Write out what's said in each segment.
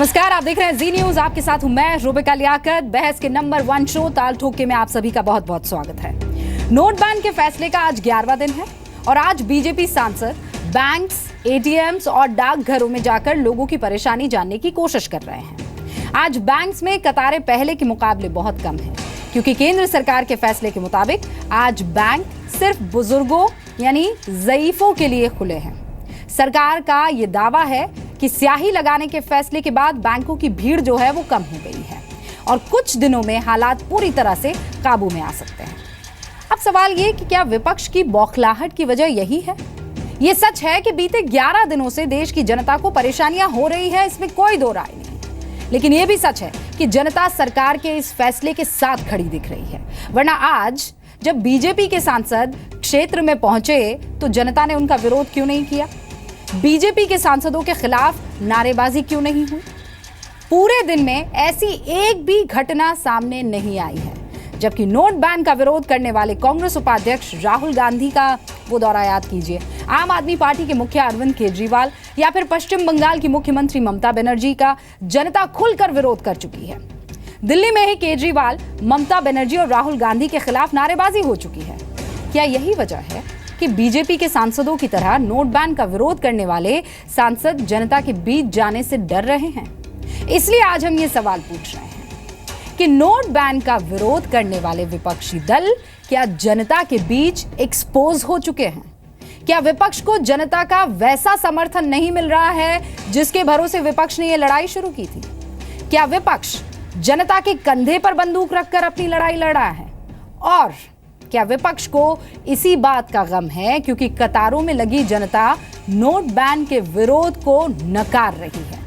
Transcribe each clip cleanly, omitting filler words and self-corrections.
नमस्कार, आप देख रहे हैं जी न्यूज। आपके साथ हूं मैं रुबिका लियाकत। बहस के नंबर 1 शो ताल ठोके में आप सभी का बहुत बहुत स्वागत है। नोट बैन के फैसले का आज 11वां दिन है और आज बीजेपी सांसद बैंक्स, एटीएम्स और डाकघरों में जाकर लोगों की परेशानी जानने की कोशिश कर रहे हैं। आज बैंक्स में कतारें पहले के मुकाबले बहुत कम है, क्योंकि केंद्र सरकार के फैसले के मुताबिक आज बैंक सिर्फ बुजुर्गों यानी ज़ईफों के लिए खुले हैं। सरकार का ये दावा है कि स्याही लगाने के फैसले के बाद बैंकों की भीड़ जो है वो कम हो गई है और कुछ दिनों में हालात पूरी तरह से काबू में आ सकते हैं। अब सवाल ये कि क्या विपक्ष की बौखलाहट की वजह यही है? ये सच है कि बीते 11 दिनों से देश की जनता को परेशानियां हो रही है, इसमें कोई दो राय नहीं। लेकिन ये भी सच है कि जनता सरकार के इस फैसले के साथ खड़ी दिख रही है, वरना आज जब बीजेपी के सांसद क्षेत्र में पहुंचे तो जनता ने उनका विरोध क्यों नहीं किया? बीजेपी के सांसदों के खिलाफ नारेबाजी क्यों नहीं हुई? पूरे दिन में ऐसी एक भी घटना सामने नहीं आई है। जबकि नोट बैन का विरोध करने वाले कांग्रेस उपाध्यक्ष राहुल गांधी का वो दौरा याद कीजिए, आम आदमी पार्टी के मुखिया अरविंद केजरीवाल या फिर पश्चिम बंगाल की मुख्यमंत्री ममता बनर्जी का जनता खुलकर विरोध कर चुकी है। दिल्ली में ही केजरीवाल, ममता बनर्जी और राहुल गांधी के खिलाफ नारेबाजी हो चुकी है। क्या यही वजह है कि बीजेपी के सांसदों की तरह नोट बैन का विरोध करने वाले सांसद जनता के बीच जाने से डर रहे हैं? इसलिए आज हम ये सवाल पूछ रहे हैं कि नोट बैन का विरोध करने वाले विपक्षी दल क्या जनता के बीच एक्सपोज हो चुके हैं? क्या विपक्ष को जनता का वैसा समर्थन नहीं मिल रहा है जिसके भरोसे विपक्ष ने यह लड़ाई शुरू की थी? क्या विपक्ष जनता के कंधे पर बंदूक रखकर अपनी लड़ाई लड़ रहा है? और क्या विपक्ष को इसी बात का गम है क्योंकि कतारों में लगी जनता नोट बैन के विरोध को नकार रही है?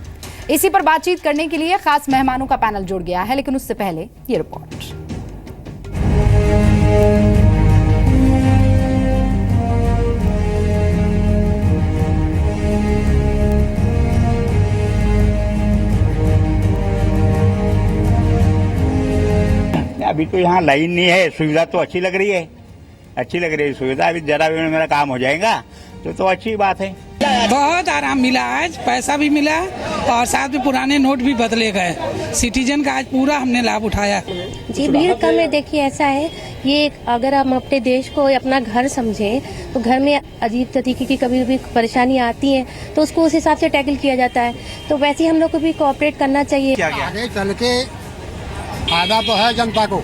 इसी पर बातचीत करने के लिए खास मेहमानों का पैनल जुड़ गया है, लेकिन उससे पहले ये रिपोर्ट। अभी तो यहाँ लाइन नहीं है, सुविधा तो अच्छी लग रही है सुविधा। अभी जरा भी मेरा काम हो जाएगा तो अच्छी बात है। बहुत आराम मिला, आज पैसा भी मिला और साथ में पुराने नोट भी बदले गए। सिटीजन का आज पूरा हमने लाभ उठाया। जी भीड़ कम है। देखिए ऐसा है, ये अगर हम अपने देश को अपना घर समझें तो घर में अजीब तरीके की कभी भी परेशानी आती है तो उसको उस हिसाब से टैकल किया जाता है। तो वैसे ही हम लोग को भी कोऑपरेट करना चाहिए। आगे चल के फायदा तो है जनता को,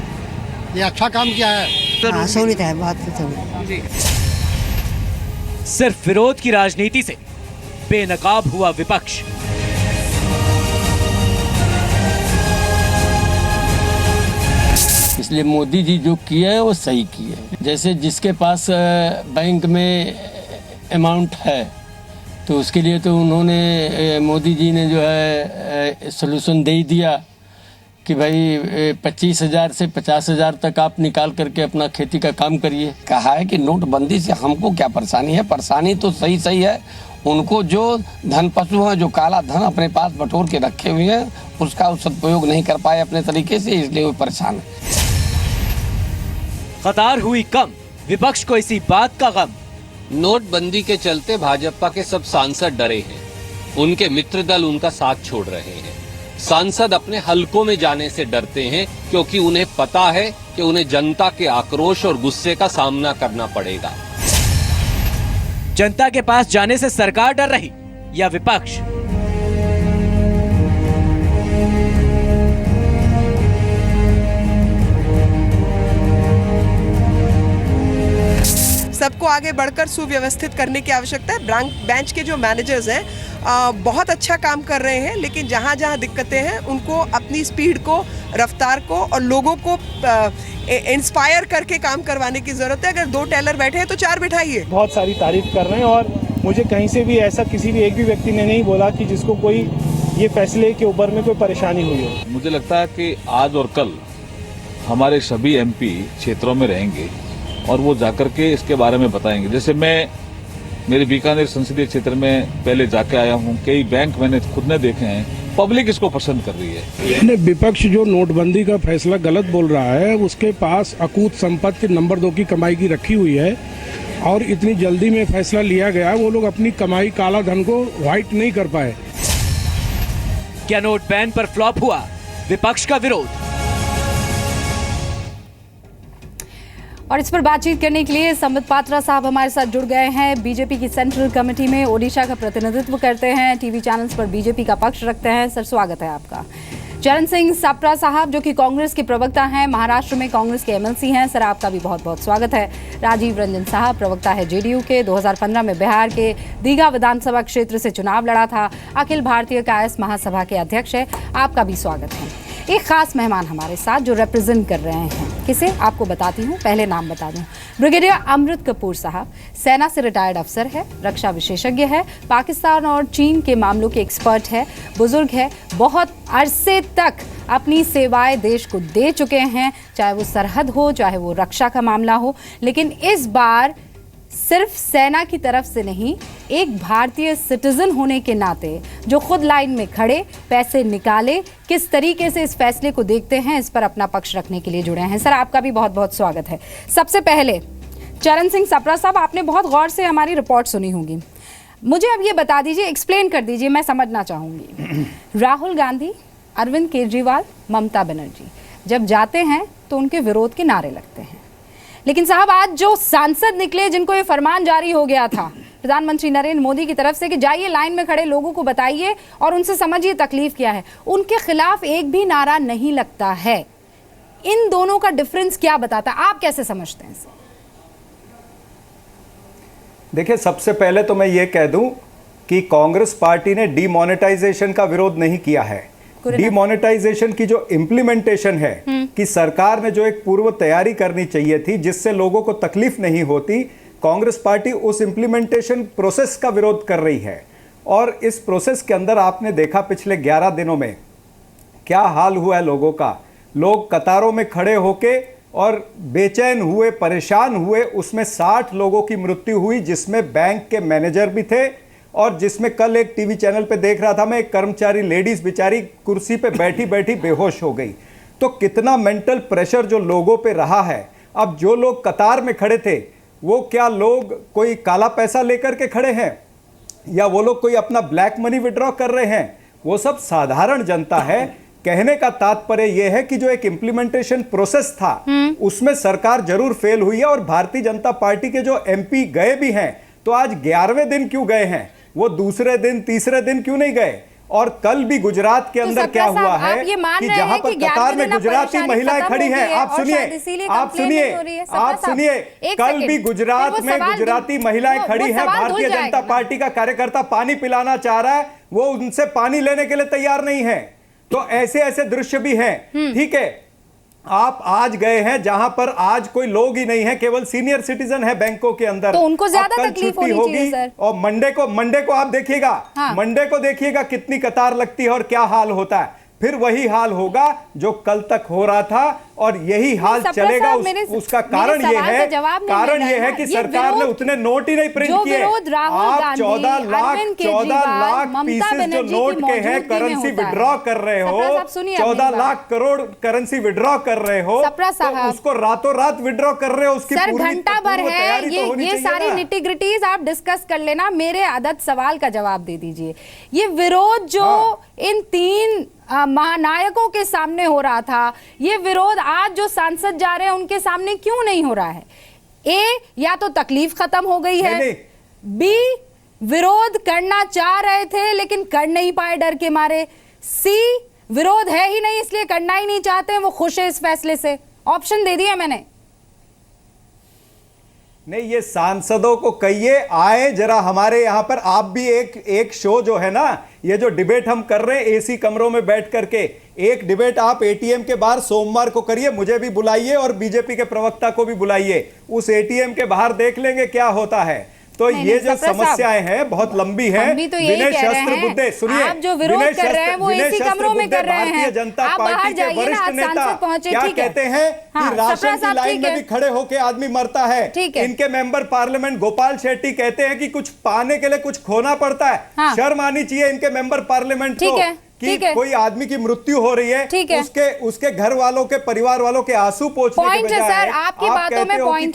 ये अच्छा काम किया है। सहूलियत है, बहुत सहूलियत। सिर्फ विरोध की राजनीति से बेनकाब हुआ विपक्ष। इसलिए मोदी जी जो किए हैं वो सही किए। जैसे जिसके पास बैंक में अमाउंट है तो उसके लिए तो उन्होंने, मोदी जी ने जो है सलूशन दे ही दिया कि भाई 25,000 से 50,000 तक आप निकाल करके अपना खेती का काम करिए। कहा है कि नोटबंदी से हमको क्या परेशानी है? परेशानी तो सही है उनको, जो धन पशु हैं, जो काला धन अपने पास बटोर के रखे हुए हैं, उसका सदुपयोग नहीं कर पाए अपने तरीके से, इसलिए वो परेशान है। कतार हुई कम, विपक्ष को इसी बात का गम। नोटबंदी के चलते भाजपा के सब सांसद डरे हैं, उनके मित्र दल उनका साथ छोड़ रहे हैं। सांसद अपने हलकों में जाने से डरते हैं क्योंकि उन्हें पता है कि उन्हें जनता के आक्रोश और गुस्से का सामना करना पड़ेगा। जनता के पास जाने से सरकार डर रही या विपक्ष? सबको आगे बढ़कर सुव्यवस्थित करने की आवश्यकता है। बेंच के जो मैनेजर्स हैं बहुत अच्छा काम कर रहे हैं, लेकिन जहाँ जहाँ दिक्कतें हैं उनको अपनी स्पीड को, रफ्तार को और लोगों को इंस्पायर करके काम करवाने की जरूरत है। अगर 2 टेलर बैठे हैं तो 4 बिठाइए। बहुत सारी तारीफ कर रहे हैं और मुझे कहीं से भी ऐसा किसी भी एक भी व्यक्ति ने नहीं बोला कि जिसको कोई ये फैसले के ऊपर में कोई परेशानी हुई हो। मुझे लगता है कि आज और कल हमारे सभी एमपी क्षेत्रों में रहेंगे और वो जाकर के इसके बारे में बताएंगे। जैसे मैं मेरे बीकानेर संसदीय क्षेत्र में पहले जाके आया हूँ, कई बैंक मैंने खुद ने देखे हैं, पब्लिक इसको पसंद कर रही है। विपक्ष जो नोटबंदी का फैसला गलत बोल रहा है, उसके पास अकूत संपत्ति नंबर 2 की कमाई की रखी हुई है और इतनी जल्दी में फैसला लिया गया, वो लोग अपनी कमाई, काला धन को व्हाइट नहीं कर पाए। क्या नोट बैन पर फ्लॉप हुआ विपक्ष का विरोध? और इस पर बातचीत करने के लिए संबित पात्रा साहब हमारे साथ जुड़ गए हैं। बीजेपी की सेंट्रल कमेटी में ओडिशा का प्रतिनिधित्व करते हैं, टीवी चैनल्स पर बीजेपी का पक्ष रखते हैं। सर, स्वागत है आपका। चरण सिंह सप्रा साहब जो कि कांग्रेस के प्रवक्ता हैं, महाराष्ट्र में कांग्रेस के एमएलसी हैं, सर आपका भी बहुत बहुत स्वागत है। राजीव रंजन साहब प्रवक्ता है जेडीयू के, 2015 में बिहार के दीघा विधानसभा क्षेत्र से चुनाव लड़ा था, अखिल भारतीय कायस्थ महासभा के अध्यक्ष है, आपका भी स्वागत है। एक खास मेहमान हमारे साथ जो रिप्रेजेंट कर रहे हैं, किसे आपको बताती हूँ, पहले नाम बता दूं। ब्रिगेडियर अमृत कपूर साहब सेना से रिटायर्ड अफसर है, रक्षा विशेषज्ञ है, पाकिस्तान और चीन के मामलों के एक्सपर्ट है, बुजुर्ग है, बहुत अरसे तक अपनी सेवाएं देश को दे चुके हैं, चाहे वो सरहद हो, चाहे वो रक्षा का मामला हो। लेकिन इस बार सिर्फ सेना की तरफ से नहीं, एक भारतीय सिटीजन होने के नाते जो खुद लाइन में खड़े, पैसे निकाले, किस तरीके से इस फैसले को देखते हैं, इस पर अपना पक्ष रखने के लिए जुड़े हैं। सर आपका भी बहुत बहुत स्वागत है। सबसे पहले चरण सिंह सप्रा साहब, आपने बहुत गौर से हमारी रिपोर्ट सुनी होगी, मुझे अब ये बता दीजिए, एक्सप्लेन कर दीजिए, मैं समझना चाहूंगी। राहुल गांधी, अरविंद केजरीवाल, ममता बनर्जी जब जाते हैं तो उनके विरोध के नारे लगते हैं, लेकिन साहब आज जो सांसद निकले जिनको ये फरमान जारी हो गया था प्रधानमंत्री नरेंद्र मोदी की तरफ से कि जाइए लाइन में खड़े लोगों को बताइए और उनसे समझिए तकलीफ क्या है, उनके खिलाफ एक भी नारा नहीं लगता है। इन दोनों का डिफरेंस क्या बताता है, आप कैसे समझते हैं? देखिए, सबसे पहले तो मैं ये कह दूं कि कांग्रेस पार्टी ने डीमोनेटाइजेशन का विरोध नहीं किया है। डीमोनेटाइजेशन की जो इम्प्लीमेंटेशन है कि सरकार ने जो एक पूर्व तैयारी करनी चाहिए थी जिससे लोगों को तकलीफ नहीं होती, कांग्रेस पार्टी उस इम्प्लीमेंटेशन प्रोसेस का विरोध कर रही है। और इस प्रोसेस के अंदर आपने देखा पिछले 11 दिनों में क्या हाल हुआ है लोगों का। लोग कतारों में खड़े होके और बेचैन हुए, परेशान हुए। उसमें 60 लोगों की मृत्यु हुई, जिसमें बैंक के मैनेजर भी थे और जिसमें कल एक टीवी चैनल पे देख रहा था मैं, एक कर्मचारी लेडीज बेचारी कुर्सी पे बैठी बैठी बेहोश हो गई। तो कितना मेंटल प्रेशर जो लोगों पे रहा है। अब जो लोग कतार में खड़े थे वो क्या लोग कोई काला पैसा लेकर के खड़े हैं या वो लोग कोई अपना ब्लैक मनी विड्रॉ कर रहे हैं? वो सब साधारण जनता है। कहने का तात्पर्य यह है कि जो एक इम्प्लीमेंटेशन प्रोसेस था उसमें सरकार जरूर फेल हुई है। और भारतीय जनता पार्टी के जो एमपी गए भी हैं, तो आज 11वें दिन क्यों गए हैं, वो दूसरे दिन तीसरे दिन क्यों नहीं गए? और कल भी गुजरात के अंदर क्या हुआ है कि जहां पर कतार में गुजराती महिलाएं खड़ी हैं, आप सुनिए, कल भी गुजरात में गुजराती महिलाएं खड़ी हैं, भारतीय जनता पार्टी का कार्यकर्ता पानी पिलाना चाह रहा है, वो उनसे पानी लेने के लिए तैयार नहीं है। तो ऐसे ऐसे दृश्य भी हैं। ठीक है, आप आज गए हैं जहां पर आज कोई लोग ही नहीं है, केवल सीनियर सिटीजन है बैंकों के अंदर, तो उनको ज्यादा तकलीफ होगी सर। और मंडे को आप देखिएगा, मंडे को देखिएगा कितनी कतार लगती है और क्या हाल होता है। फिर वही हाल होगा जो कल तक हो रहा था और यही हाल चलेगा। उसका कारण ये है कि सरकार ने उतने नोट ही नहीं प्रिंट किए। आप 14 लाख पीसेस जो नोट के हैं करेंसी विड्रॉ कर रहे हो, 14 लाख करोड़ करेंसी विड्रॉ कर रहे हो, तो उसको रातों रात विड्रॉ कर रहे हो। उसकी घंटा भर है, ये सारी निटिग्रिटीज आप डिस्कस कर लेना, मेरे आदत सवाल का जवाब दे दीजिए। ये विरोध जो इन 3 महानायकों के सामने हो रहा था, ये विरोध आज जो सांसद जा रहे हैं उनके सामने क्यों नहीं हो रहा है? ए, या तो तकलीफ खत्म हो गई है, बी, विरोध करना चाह रहे थे लेकिन कर नहीं पाए डर के मारे, सी, विरोध है ही नहीं इसलिए करना ही नहीं चाहते, वो खुश है इस फैसले से। ऑप्शन दे दिया मैंने। नहीं, ये सांसदों को कहिए आए जरा हमारे यहां पर। आप भी एक शो जो है ना, ये जो डिबेट हम कर रहे हैं एसी कमरों में बैठ करके, एक डिबेट आप एटीएम के बाहर सोमवार को करिए, मुझे भी बुलाइए और बीजेपी के प्रवक्ता को भी बुलाइए, उस एटीएम के बाहर देख लेंगे क्या होता है। तो ये जो समस्याएं हैं बहुत लंबी हैं। विनय शस्त्र बुद्धे, सुनिए, आप जो विरोध कर रहे हैं वो एसी कमरों में कर रहे हैं। भारतीय जनता पार्टी के वरिष्ठ नेता क्या कहते हैं कि राशन की लाइन में भी खड़े होकर आदमी मरता है। इनके मेंबर पार्लियामेंट गोपाल शेट्टी कहते हैं कि कुछ पाने के लिए कुछ खोना पड़ता है। शर्म आनी चाहिए इनके मेंबर पार्लियामेंट को कि ठीक है। कोई आदमी की मृत्यु हो रही है, ठीक है। उसके घर वालों के परिवार वालों के आंसू पोंछने के पॉइंट है बजाय सर, आपकी आप बातों कहते में हो कि पॉइंट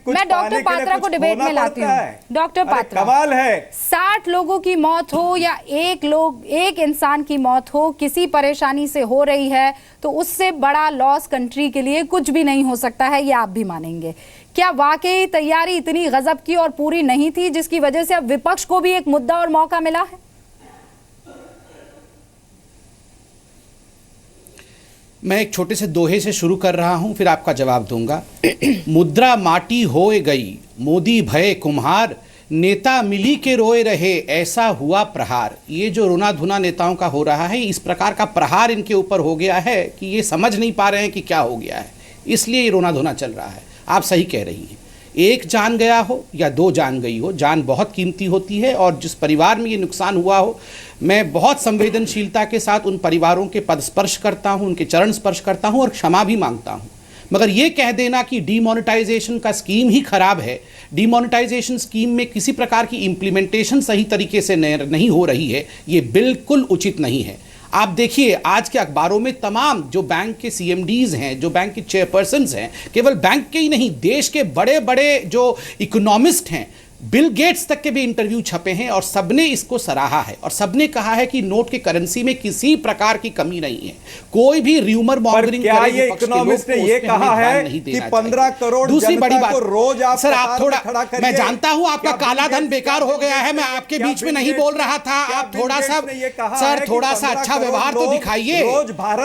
कुछ है। मैं डॉक्टर पात्रा को डिबेट में लाती हूँ। डॉक्टर पात्रा, कमाल है। 60 लोगों की मौत हो या एक इंसान की मौत हो, किसी परेशानी से हो रही है तो उससे बड़ा लॉस कंट्री के लिए कुछ भी नहीं हो सकता है, ये आप भी मानेंगे। क्या वाकई तैयारी इतनी गजब की और पूरी नहीं थी जिसकी वजह से अब विपक्ष को भी एक मुद्दा और मौका मिला है? मैं एक छोटे से दोहे से शुरू कर रहा हूं, फिर आपका जवाब दूंगा। मुद्रा माटी होए गई, मोदी भये कुम्हार, नेता मिली के रोए रहे, ऐसा हुआ प्रहार। ये जो रोना धुना नेताओं का हो रहा है, इस प्रकार का प्रहार इनके ऊपर हो गया है कि ये समझ नहीं पा रहे हैं कि क्या हो गया है, इसलिए ये रोना धुना चल रहा है। आप सही कह रही हैं, एक जान गया हो या 2 जान गई हो, जान बहुत कीमती होती है, और जिस परिवार में ये नुकसान हुआ हो, मैं बहुत संवेदनशीलता के साथ उन परिवारों के पद स्पर्श करता हूं, उनके चरण स्पर्श करता हूं और क्षमा भी मांगता हूं। मगर ये कह देना कि डीमोनेटाइजेशन का स्कीम ही खराब है, डीमोनेटाइजेशन स्कीम में किसी प्रकार की इम्प्लीमेंटेशन सही तरीके से नहीं हो रही है, ये बिल्कुल उचित नहीं है। आप देखिए आज के अखबारों में तमाम जो बैंक के सीएमडीज हैं, जो बैंक के चेयरपर्सन्स हैं, केवल बैंक के ही नहीं, देश के बड़े बड़े जो इकोनॉमिस्ट हैं, बिल गेट्स तक के भी इंटरव्यू छपे हैं और सबने इसको सराहा है और सबने कहा है कि नोट के करेंसी में किसी प्रकार की कमी नहीं है। कोई भी र्यूमर मॉन्गरिंग क्या ये इकोनॉमिस्ट ने ये कहा है कि 15 करोड़ दूसरी बड़ी बात को रोज आप सर, आप थोड़ा, मैं जानता हूं आपका क्या काला धन बेकार हो गया है, मैं आपके बीच में नहीं बोल रहा था। आप थोड़ा सा सर, थोड़ा सा अच्छा व्यवहार तो दिखाइए,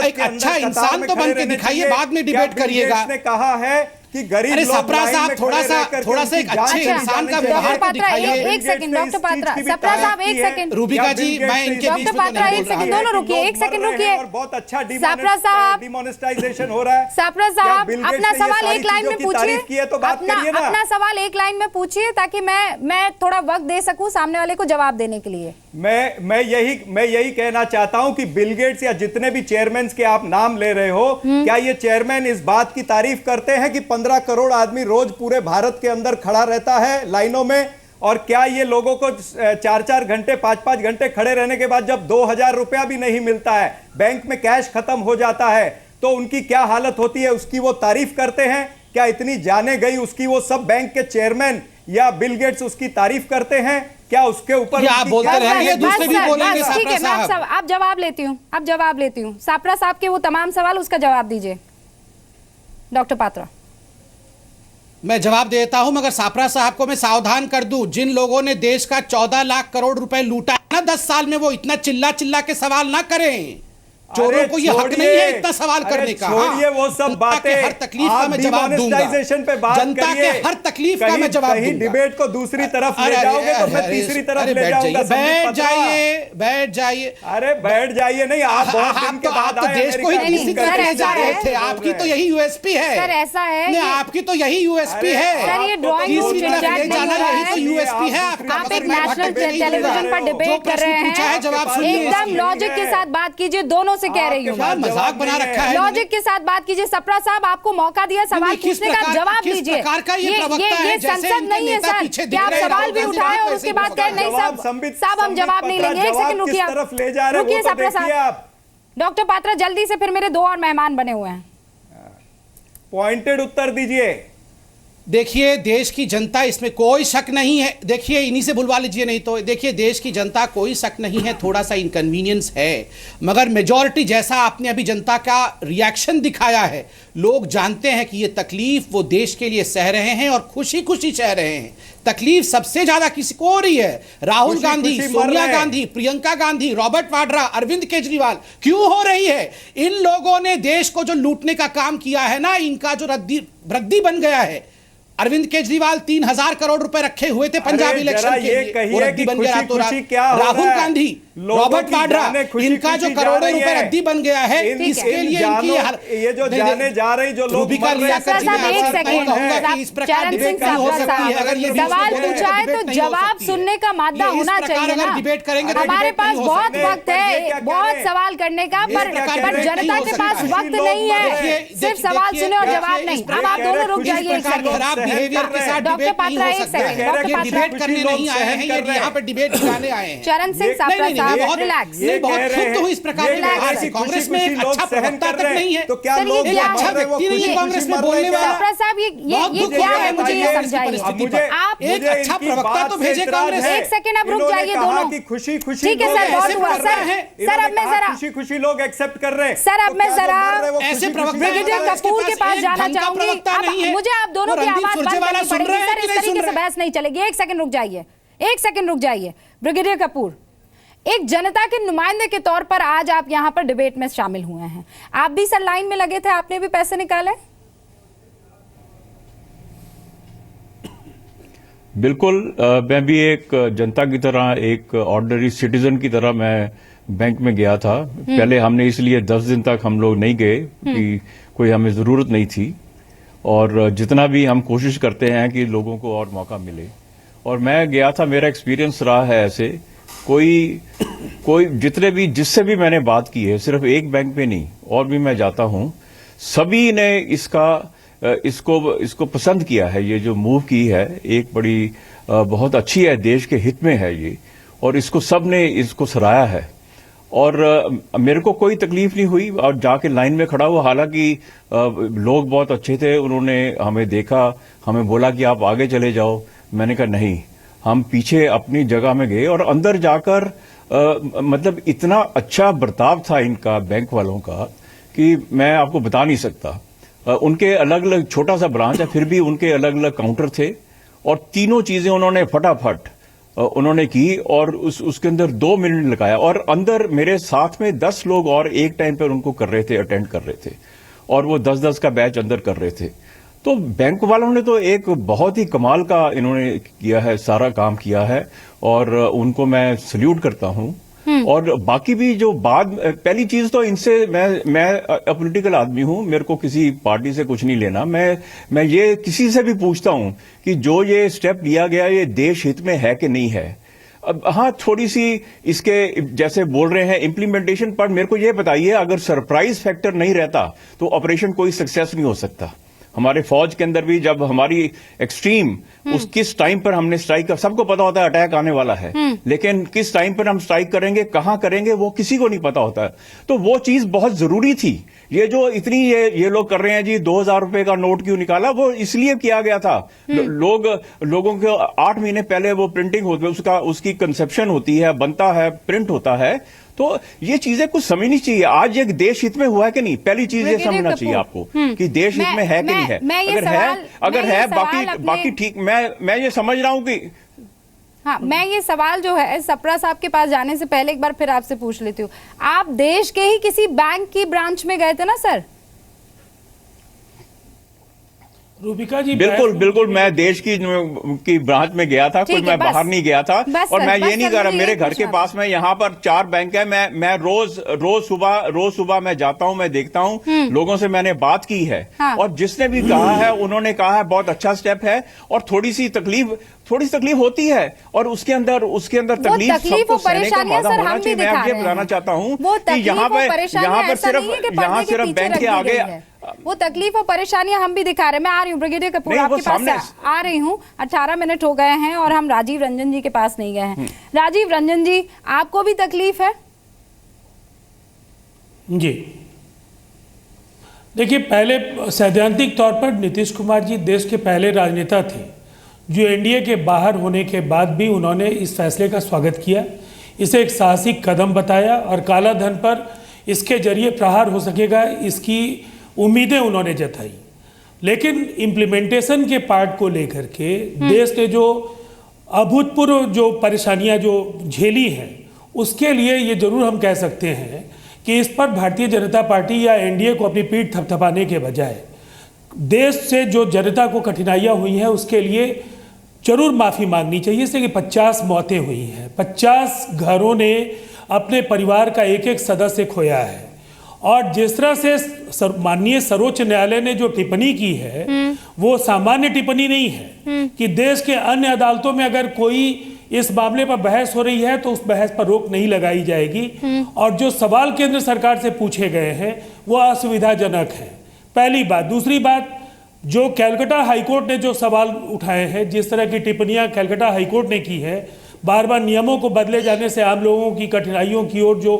एक अच्छा इंसान तो बन के दिखाइए, बाद में डिबेट करिएगा। कहा है कि गरीब लोग सप्रा साहब थोड़ा सा एक अच्छे इंसान का व्यवहार तो दिखाइए। एक सेकंड डॉक्टर पात्रा, सप्रा साहब एक सेकंड, रूबिका जी मैं इनके बीच में पात्रा एक सेकंड, दोनों रुकिए, एक सेकंड रुकिए। बहुत अच्छा सप्रा साहब, डिमोनेटाइजेशन हो रहा है। सप्रा साहब अपना सवाल एक लाइन में पूछिए, अपना सवाल एक लाइन में पूछिए ताकि मैं थोड़ा वक्त दे सकूं सामने वाले को जवाब देने के लिए। मैं यही कहना चाहता हूं कि बिल गेट्स या जितने भी चेयरमैन के आप नाम ले रहे हो, क्या ये चेयरमैन इस बात की तारीफ करते हैं कि 15 करोड़ आदमी रोज पूरे भारत के अंदर खड़ा रहता है लाइनों में, और क्या ये लोगों को 4-4 घंटे 5-5 घंटे खड़े रहने के बाद जब 2000 रुपया भी नहीं मिलता है, बैंक में कैश खत्म हो जाता है, तो उनकी क्या हालत होती है, उसकी वो तारीफ करते हैं? क्या इतनी जाने गई उसकी वो सब बैंक के चेयरमैन या बिल गेट्स उसकी तारीफ करते हैं? क्या उसके ऊपर आप बोलते रहेंगे, दूसरे भी बोलेंगे। ठीक है, मैं आप जवाब लेती हूँ, सापरा साहब के वो तमाम सवाल, उसका जवाब दीजिए डॉक्टर पात्रा। मैं जवाब देता हूं, मगर सापरा साहब को मैं सावधान कर दूं, जिन लोगों ने देश का 14 लाख करोड़ रुपए लूटा ना 10 साल में, वो इतना चिल्ला के सवाल ना करें। चोरों को ये हक नहीं है इतना सवाल करने का। छोड़िए वो सब बातें, हर तकलीफ का मैं जवाब दूंगा। पे बात जनता के हर तकलीफ का मैं जवाब दूंगा। डिबेट को दूसरी तरफ ले जाओगे तो मैं तीसरी तरफ ले जाऊंगा। बैठ जाइए। अरे बैठ जाइए नहीं, आप बहुत दिन के बाद आए, देश को ही किसी करने जा रहे थे। आपकी तो यही यूएसपी है सर, ऐसा है आपकी तो यही यूएसपी है सर, ये ड्राइंग यही तो यूएसपी है आपका। आप एक नेशनल टेलीविजन पर डिबेट कर रहे हैं, एकदम लॉजिक के साथ बात कीजिए, दोनों से कह रही हूँ, मजाक बना रखा है, लॉजिक के साथ बात कीजिए। सप्रा साहब आपको मौका दिया सवाल पूछने का, जवाब दीजिए। ये संसद नहीं है सर कि आप सवाल भी उठाए और उसके बाद कहें नहीं साहब हम जवाब नहीं लेंगे। एक सेकंड रुकिए सप्रा साहब। डॉक्टर पात्रा जल्दी से, फिर मेरे 2 और मेहमान बने हुए हैं। पॉइंटेड उत्तर दीजिए। देखिए देश की जनता, इसमें कोई शक नहीं है, देखिए इन्हीं से बुलवा लीजिए, नहीं तो देखिए देश की जनता, कोई शक नहीं है, थोड़ा सा इनकन्वीनियंस है, मगर मेजॉरिटी जैसा आपने अभी जनता का रिएक्शन दिखाया है, लोग जानते हैं कि ये तकलीफ वो देश के लिए सह रहे हैं और खुशी खुशी सह रहे हैं। तकलीफ सबसे ज्यादा किसी को हो रही है? राहुल गांधी, सोनिया गांधी, प्रियंका गांधी, रॉबर्ट वाड्रा, अरविंद केजरीवाल। क्यों हो रही है? इन लोगों ने देश को जो लूटने का काम किया है ना, इनका जो रद्दी बन गया है। अरविंद केजरीवाल 3000 करोड़ रुपए रखे हुए थे पंजाब इलेक्शन के लिए, वो रद्दी बन गया। तो राहुल गांधी, रॉबर्ट वाड्रा, इनका जो करोड़ों रुपए रद्दी बन गया है, इसके लिए इनकी ये जो जाने जा रही जो लोग सवाल पूछा है तो जवाब सुनने का मादा होना चाहिए ना। डिबेट करेंगे, हमारे पास बहुत वक्त है, बहुत सवाल करने का, पर जनता के पास वक्त नहीं है, सिर्फ सवाल सुने और जवाब नहीं। अब आप दोनों रुक जाइए एक सेकंड। बिहेवियर के साथ डॉक्टर पात्रा एक सेकंड, डिबेट करने नहीं आए हैं, ये यहाँ पे डिबेट दिखाने आए हैं। चरण सिंह सापरा साहब, बहुत रिलैक्स। नहीं, बहुत क्षुब्ध हूँ इस प्रकार के व्यवहार से। कांग्रेस में एक अच्छा प्रवक्ता तक नहीं है, तो क्या लोग अच्छा व्यक्ति नहीं है कांग्रेस में बोलने वाला। सप्रा साहब, ये क्या है, मुझे ये समझाइए। आप एक अच्छा प्रवक्ता तो भेजे कांग्रेस। एक सेकंड, अब रुक जाइए दोनों। खुशी खुशी ठीक है सर, बहुत हुआ सर। अब मैं जरा खुशी खुशी लोग एक्सेप्ट कर रहे हैं। सर, अब मैं जरा ऐसे प्रवक्ता ब्रिगेडियर कपूर के पास जाना चाहूंगी। अब मुझे आप दोनों की आवाज बंद करनी पड़ेगी सर, इस तरीके से बहस नहीं चलेगी। एक सेकंड रुक जाइए। ब्रिगेडियर कपूर, एक जनता के नुमाइंदे के तौर पर आज आप यहां पर डिबेट में शामिल हुए हैं। आप भी सर लाइन में लगे थे, आपने भी पैसे निकाले? बिल्कुल, मैं भी एक जनता की तरह, एक ऑर्डिनरी सिटीजन की तरह मैं बैंक में गया था। पहले हमने इसलिए 10 दिन तक हम लोग नहीं गए कि कोई हमें जरूरत नहीं थी, और जितना भी हम कोशिश करते हैं कि लोगों को और मौका मिले। और मैं गया था, मेरा एक्सपीरियंस रहा है ऐसे, कोई जिससे भी मैंने बात की है, सिर्फ एक बैंक पे नहीं, और भी मैं जाता हूं, सभी ने इसको पसंद किया है। ये जो मूव की है, एक बड़ी बहुत अच्छी है, देश के हित में है ये, और इसको सब ने इसको सराहा है। और मेरे को कोई तकलीफ नहीं हुई, और जाके लाइन में खड़ा हुआ। हालांकि लोग बहुत अच्छे थे, उन्होंने हमें देखा, हमें बोला कि आप आगे चले जाओ। मैंने कहा नहीं, हम पीछे अपनी जगह में गए, और अंदर जाकर मतलब इतना अच्छा बर्ताव था इनका, बैंक वालों का, कि मैं आपको बता नहीं सकता। उनके अलग अलग, छोटा सा ब्रांच है, फिर भी उनके अलग अलग काउंटर थे, और तीनों चीजें उन्होंने फटाफट उन्होंने की, और उसके अंदर 2 मिनट लगाया। और अंदर मेरे साथ में 10 लोग और एक टाइम पर उनको कर रहे थे, अटेंड कर रहे थे, और वो 10-10 का बैच अंदर कर रहे थे। तो बैंक वालों ने तो एक बहुत ही कमाल का इन्होंने किया है, सारा काम किया है, और उनको मैं सल्यूट करता हूं। और बाकी भी जो पहली चीज तो इनसे, मैं पॉलिटिकल आदमी हूं, मेरे को किसी पार्टी से कुछ नहीं लेना। मैं ये किसी से भी पूछता हूं कि जो ये स्टेप लिया गया, ये देश हित में है कि नहीं है। अब हाँ, थोड़ी सी इसके जैसे बोल रहे हैं इम्प्लीमेंटेशन पर, मेरे को ये बताइए, अगर सरप्राइज फैक्टर नहीं रहता तो ऑपरेशन कोई सक्सेस नहीं हो सकता। हमारे फौज के अंदर भी जब हमारी एक्सट्रीम किस टाइम पर हमने स्ट्राइक कर, सबको पता होता है अटैक आने वाला है, लेकिन किस टाइम पर हम स्ट्राइक करेंगे, कहां करेंगे, वो किसी को नहीं पता होता है। तो वो चीज बहुत जरूरी थी। ये जो इतनी ये लोग कर रहे हैं जी, 2000 रुपए का नोट क्यों निकाला, वो इसलिए किया गया था। लोगों के 8 महीने पहले वो प्रिंटिंग होती है, उसकी कंसेप्शन होती है, बनता है, प्रिंट होता है। तो ये चीजें कुछ समझनी चाहिए। आज एक देश हित में हुआ है कि नहीं, पहली चीज ये समझना चाहिए आपको कि देश हित में है कि नहीं है। अगर है बाकी ठीक। मैं ये समझ रहा हूं कि हाँ, मैं ये सवाल जो है सप्रा साहब के पास जाने से पहले एक बार फिर आपसे पूछ लेती हूँ। आप देश के ही किसी बैंक की ब्रांच में गए थे ना सर? रूबिका जी, बिल्कुल मैं देश की ब्रांच में गया था, कोई मैं बाहर नहीं गया था। और मैं ये नहीं कर रहा, मेरे घर के पास में यहाँ पर 4 बैंक है। मैं रोज सुबह मैं जाता हूँ, मैं देखता हूँ, लोगों से मैंने बात की है। हाँ। और जिसने भी कहा है, उन्होंने कहा है बहुत अच्छा स्टेप है, और थोड़ी सी तकलीफ होती है, और उसके अंदर तकलीफ सबको सहने का मादा होना चाहिए। मैं आपको बताना चाहता हूँ कि यहाँ पर सिर्फ बैंक के आगे वो तकलीफ और परेशानियां हम भी दिखा रहे हैं। मैं आ रही हूँ ब्रिगेडियर कपूर, आपके पास आ रही हूँ। 18 मिनट हो गए हैं और हम राजीव रंजन जी के पास नहीं गए हैं। राजीव रंजन जी, आपको भी तकलीफ है? जी देखिए, पहले सैद्धांतिक तौर पर नीतीश कुमार जी देश के पहले राजनेता थे जो एनडीए के बाहर होने के बाद भी उन्होंने इस फैसले का स्वागत किया, इसे एक साहसिक कदम बताया, और काला धन पर इसके जरिए प्रहार हो सकेगा, इसकी उम्मीदें उन्होंने जताई। लेकिन इम्प्लीमेंटेशन के पार्ट को लेकर के देश ने जो अभूतपूर्व जो परेशानियां जो झेली हैं, उसके लिए ये जरूर हम कह सकते हैं कि इस पर भारतीय जनता पार्टी या एनडीए को अपनी पीठ थपथपाने के बजाय देश से जो जनता को कठिनाइयां हुई हैं उसके लिए जरूर माफ़ी मांगनी चाहिए। इससे कि 50 मौतें हुई हैं, 50 घरों ने अपने परिवार का एक सदस्य खोया है, और जिस तरह से माननीय सर्वोच्च न्यायालय ने जो टिप्पणी की है वो सामान्य टिप्पणी नहीं है कि देश के अन्य अदालतों में अगर कोई इस मामले पर बहस हो रही है तो उस बहस पर रोक नहीं लगाई जाएगी, और जो सवाल केंद्र सरकार से पूछे गए हैं वो असुविधाजनक है, पहली बात। दूसरी बात, जो कलकत्ता हाईकोर्ट ने जो सवाल उठाए हैं, जिस तरह की टिप्पणियां कलकत्ता हाईकोर्ट ने की है, बार बार नियमों को बदले जाने से आम लोगों की कठिनाइयों की ओर जो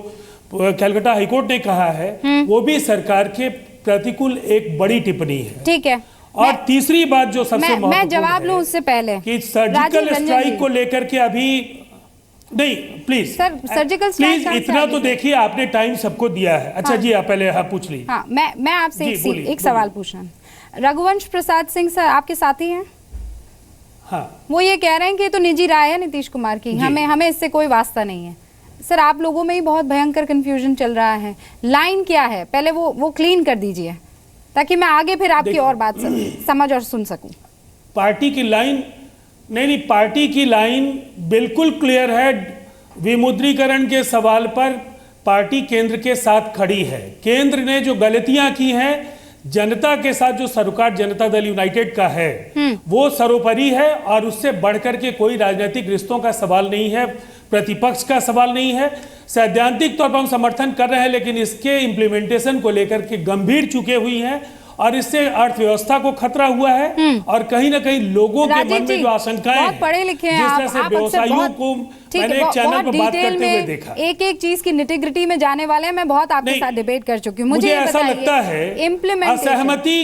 कलकत्ता हाईकोर्ट ने कहा है वो भी सरकार के प्रतिकूल एक बड़ी टिप्पणी है। ठीक है। और तीसरी बात जो सबसे मैं जवाब लूं उससे पहले कि सर्जिकल स्ट्राइक को लेकर के अभी नहीं, प्लीज सर, सर्जिकल प्लीज इतना तो देखिए, आपने टाइम सबको दिया है। अच्छा जी, आप पहले पूछ ली। हाँ, मैं आपसे एक सवाल पूछना। रघुवंश प्रसाद सिंह सर आपके साथी हैं? हाँ। वो ये कह रहे हैं कि ये तो निजी राय है नीतीश कुमार की, हमें इससे कोई वास्ता नहीं है। सर, आप लोगों में ही बहुत भयंकर कंफ्यूजन चल रहा है। लाइन क्या है, पहले वो क्लीन कर दीजिए ताकि मैं आगे फिर आपकी और बात समझ और सुन सकूं। पार्टी की लाइन नहीं, पार्टी की लाइन बिल्कुल क्लियर है। विमुद्रीकरण के सवाल पर पार्टी केंद्र के साथ खड़ी है। केंद्र ने जो गलतियां की हैं जनता के साथ, जो सरोकार जनता दल यूनाइटेड का है वो सर्वोपरि है और उससे बढ़कर के कोई राजनीतिक रिश्तों का सवाल नहीं है, प्रतिपक्ष का सवाल नहीं है। सैद्धांतिक तौर पर हम समर्थन कर रहे हैं, लेकिन इसके इम्प्लीमेंटेशन को लेकर के गंभीर चुके हुई हैं और इससे अर्थव्यवस्था को खतरा हुआ है और कहीं ना कहीं लोगों के मन में जो आशंकाएं हैं, पढ़े लिखे हैं जिस तरह से व्यवसायियों को मैंने एक चैनल पर बात करते हुए देखा, एक चीज की निटिग्रिटी में जाने वाले हैं। मैं बहुत आपके साथ डिबेट कर चुकी हूँ। मुझे ऐसा लगता है असहमति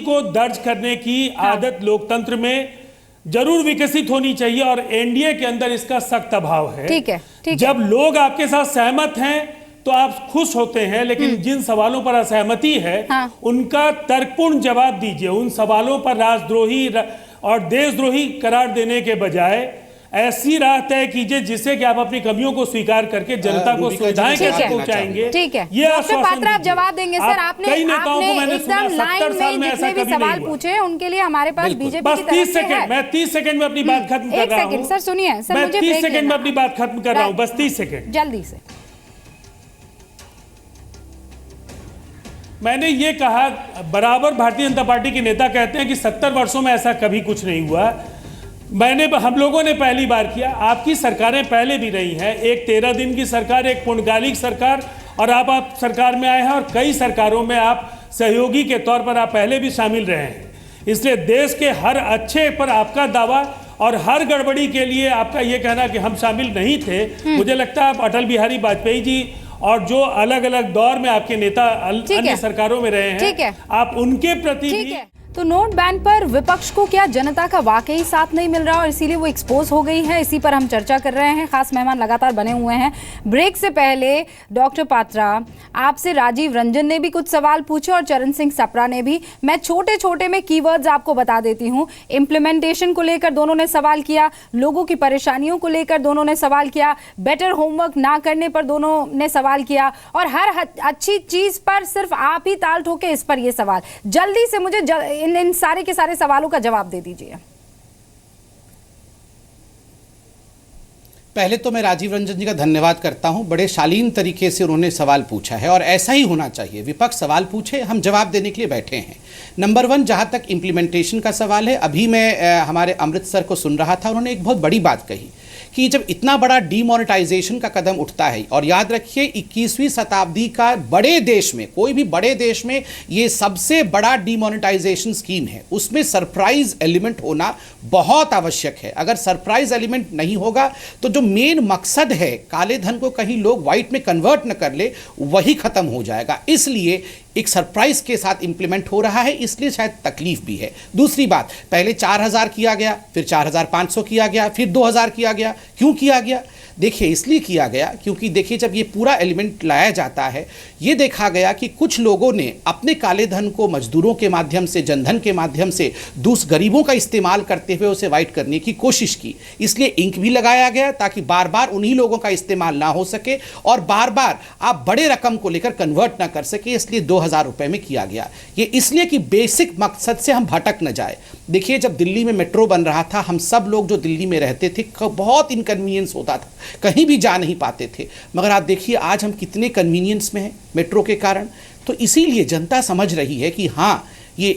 को दर्ज करने की आदत लोकतंत्र में जरूर विकसित होनी चाहिए और एनडीए के अंदर इसका सख्त अभाव है। ठीक है। जब लोग आपके साथ सहमत हैं तो आप खुश होते हैं, लेकिन जिन सवालों पर असहमति है उनका तर्कपूर्ण जवाब दीजिए। उन सवालों पर राष्ट्रद्रोही और देशद्रोही करार देने के बजाय ऐसी राह तय कीजिए जिससे कि आप अपनी कमियों को स्वीकार करके जनता को सुविधाएं कैसे पहुंचाएंगे। ठीक है, ये आश्वासन आप जवाब देंगे सर। आपने एकदम लाइन में जितने भी सवाल पूछे उनके लिए हमारे पास बीजेपी बस 30 सेकंड, मैं 30 सेकंड में अपनी बात खत्म कर रहा हूँ। सर सुनिए, सर मुझे 30 सेकंड में अपनी बात खत्म कर रहा हूँ, बस 30 सेकंड जल्दी से। मैंने ये कहा, बराबर भारतीय जनता पार्टी के नेता कहते हैं कि 70 वर्षों में ऐसा कभी कुछ नहीं हुआ। हम लोगों ने पहली बार किया। आपकी सरकारें पहले भी रही हैं, एक 13 दिन की सरकार, एक पूर्णकालिक सरकार, और आप सरकार में आए हैं और कई सरकारों में आप सहयोगी के तौर पर आप पहले भी शामिल रहे हैं। इसलिए देश के हर अच्छे पर आपका दावा और हर गड़बड़ी के लिए आपका ये कहना कि हम शामिल नहीं थे, मुझे लगता है आप अटल बिहारी वाजपेयी जी और जो अलग अलग दौर में आपके नेता अन्य सरकारों में रहे हैं, आप उनके प्रति भी। तो नोट बैन पर विपक्ष को क्या जनता का वाकई साथ नहीं मिल रहा और इसीलिए वो एक्सपोज हो गई है? इसी पर हम चर्चा कर रहे हैं। खास मेहमान लगातार बने हुए हैं। ब्रेक से पहले डॉक्टर पात्रा, आपसे राजीव रंजन ने भी कुछ सवाल पूछे और चरण सिंह सप्रा ने भी। मैं छोटे छोटे में कीवर्ड्स आपको बता देती हूँ। इम्प्लीमेंटेशन को लेकर दोनों ने सवाल किया, लोगों की परेशानियों को लेकर दोनों ने सवाल किया, बेटर होमवर्क ना करने पर दोनों ने सवाल किया और हर अच्छी चीज पर सिर्फ आप ही ताल ठोके, इस पर यह सवाल। जल्दी से मुझे इन सारे के सारे सवालों का जवाब दे दीजिए। पहले तो मैं राजीव रंजन जी का धन्यवाद करता हूं, बड़े शालीन तरीके से उन्होंने सवाल पूछा है और ऐसा ही होना चाहिए। विपक्ष सवाल पूछे, हम जवाब देने के लिए बैठे हैं। नंबर 1, जहां तक इम्प्लीमेंटेशन का सवाल है, अभी मैं हमारे अमृतसर को सुन रहा था, उन्होंने एक बहुत बड़ी बात कही कि जब इतना बड़ा डीमोनेटाइजेशन का कदम उठता है, और याद रखिए 21वीं शताब्दी का बड़े देश में, कोई भी बड़े देश में ये सबसे बड़ा डीमोनेटाइजेशन स्कीम है, उसमें सरप्राइज एलिमेंट होना बहुत आवश्यक है। अगर सरप्राइज एलिमेंट नहीं होगा तो जो मेन मकसद है काले धन को कहीं लोग व्हाइट में कन्वर्ट न कर ले, वही खत्म हो जाएगा। इसलिए एक सरप्राइज के साथ इंप्लीमेंट हो रहा है, इसलिए शायद तकलीफ भी है। दूसरी बात, पहले 4000 किया गया, फिर 4500 किया गया, फिर 2000 किया गया। क्यों किया गया? देखिए, इसलिए किया गया क्योंकि देखिए जब ये पूरा एलिमेंट लाया जाता है, ये देखा गया कि कुछ लोगों ने अपने काले धन को मजदूरों के माध्यम से, जनधन के माध्यम से, गरीबों का इस्तेमाल करते हुए उसे वाइट करने की कोशिश की। इसलिए इंक भी लगाया गया ताकि बार बार उन्हीं लोगों का इस्तेमाल ना हो सके और बार बार आप बड़े रकम को लेकर कन्वर्ट ना कर सके, इसलिए 2000 रुपए में किया गया। ये इसलिए कि बेसिक मकसद से हम भटक न जाए। देखिए, जब दिल्ली में मेट्रो बन रहा था, हम सब लोग जो दिल्ली में रहते थे, बहुत इनकन्वीनियंस होता था, कहीं भी जा नहीं पाते थे। मगर आप देखिए आज हम कितने कन्वीनियंस में हैं मेट्रो के कारण। तो इसीलिए जनता समझ रही है कि हाँ, ये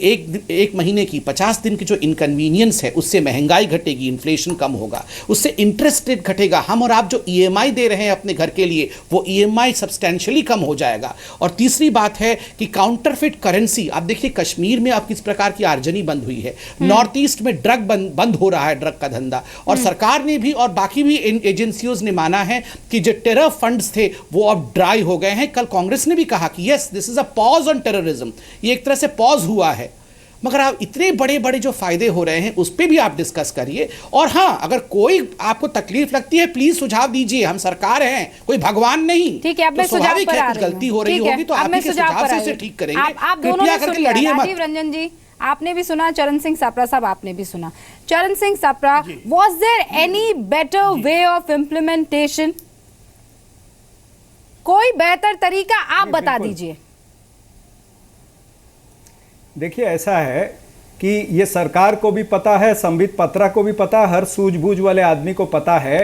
एक महीने की 50 दिन की जो इनकन्वीनियंस है उससे महंगाई घटेगी, इन्फ्लेशन कम होगा, उससे इंटरेस्ट रेट घटेगा। हम और आप जो EMI दे रहे हैं अपने घर के लिए वो EMI सब्सटेंशियली कम हो जाएगा। और तीसरी बात है कि काउंटरफिट करेंसी, आप देखिए कश्मीर में आप किस प्रकार की आर्जनी बंद हुई है, नॉर्थ ईस्ट में ड्रग बंद हो रहा है, ड्रग का धंधा, और सरकार ने भी और बाकी भी एजेंसियों ने माना है कि जो टेरर फंड्स थे वो अब ड्राई हो गए हैं। कल कांग्रेस ने भी कहा कि yes this is a pause on terrorism, ये एक तरह से पॉज हुआ है। मगर आप इतने बड़े बड़े जो फायदे हो रहे हैं उस पर भी आप डिस्कस करिए। और हाँ, अगर कोई आपको तकलीफ लगती है प्लीज सुझाव दीजिए, हम सरकार हैं, कोई भगवान नहीं। ठीक है, अब मैं तो सुझाव पर आ कुछ गलती हो रही होगी तो आप ही के सुझाव से इसे ठीक करेंगे। आप दोनों कृपया ने करके सुनिए, लड़िए मत। राजीव रंजन जी आपने भी सुना, चरण सिंह सापरा साहब आपने भी सुना। Charan Singh Sapra, was there any better way of implementation? कोई बेहतर तरीका आप बता दीजिए। देखिए ऐसा है कि ये सरकार को भी पता है, संबित पात्रा को भी पता है, हर सूझबूझ वाले आदमी को पता है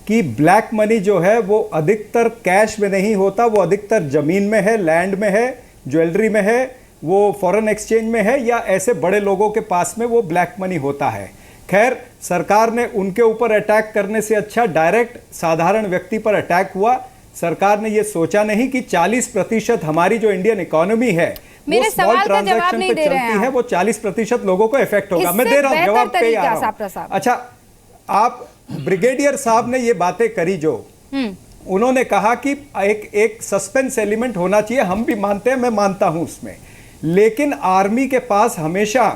कि ब्लैक मनी जो है वो अधिकतर कैश में नहीं होता, वो अधिकतर जमीन में है, लैंड में है, ज्वेलरी में है, वो फॉरेन एक्सचेंज में है, या ऐसे बड़े लोगों के पास में वो ब्लैक मनी होता है। खैर, सरकार ने उनके ऊपर अटैक करने से अच्छा डायरेक्ट साधारण व्यक्ति पर अटैक हुआ। सरकार ने ये सोचा नहीं कि 40% हमारी जो इंडियन इकोनॉमी है मेरे सवाल का जवाब नहीं दे रहे हैं, वो 40% लोगों को इफेक्ट होगा। मैं दे रहा हूं जवाब पे आ रहा हूं। अच्छा, आप ब्रिगेडियर साहब ने ये बातें करी जो उन्होंने कहा कि एक सस्पेंस एलिमेंट होना चाहिए, हम भी मानते हैं, मैं मानता हूं उसमें, लेकिन आर्मी के पास हमेशा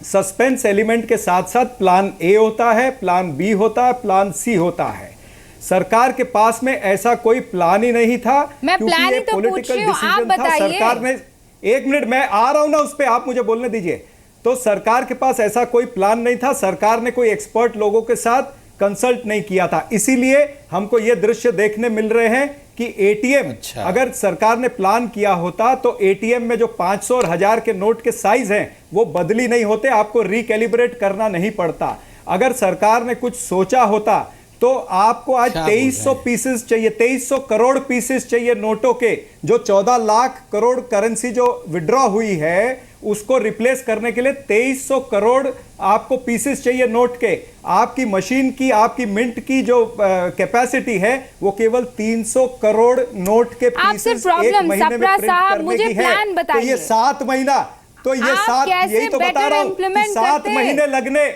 सस्पेंस एलिमेंट के साथ साथ प्लान ए होता है, प्लान बी होता है, प्लान सी होता है। सरकार के पास में ऐसा कोई प्लान ही नहीं था। मैं प्लान ही तो पूछ रही हूं, आप बताइए। सरकार ने, एक मिनट मैं आ रहा हूं ना उस पे, आप मुझे बोलने दीजिए। तो सरकार के पास ऐसा कोई प्लान नहीं था, सरकार ने कोई एक्सपर्ट लोगों के साथ कंसल्ट नहीं किया था, इसीलिए हमको ये दृश्य देखने मिल रहे हैं कि एटीएम, अगर सरकार ने प्लान किया होता तो एटीएम में जो 500 और 1000 के नोट के साइज हैं वो बदली नहीं होते, आपको रिकैलिब्रेट करना नहीं पड़ता। अगर सरकार ने कुछ सोचा होता तो आपको आज 2300 पीसेस चाहिए, 2300 करोड़ पीसेस चाहिए नोटों के। जो 14 लाख करोड़ करेंसी जो विड्रॉ हुई है उसको रिप्लेस करने के लिए 2300 करोड़ आपको पीसेस चाहिए नोट के। आपकी मशीन की, आपकी मिंट की जो कैपेसिटी है वो केवल 300 करोड़ नोट के पीसेस एक महीने में प्रिंट करने की है। तो ये 7 महीना, तो ये 7, यही तो बता रहा हूं कि 7 महीने लगने,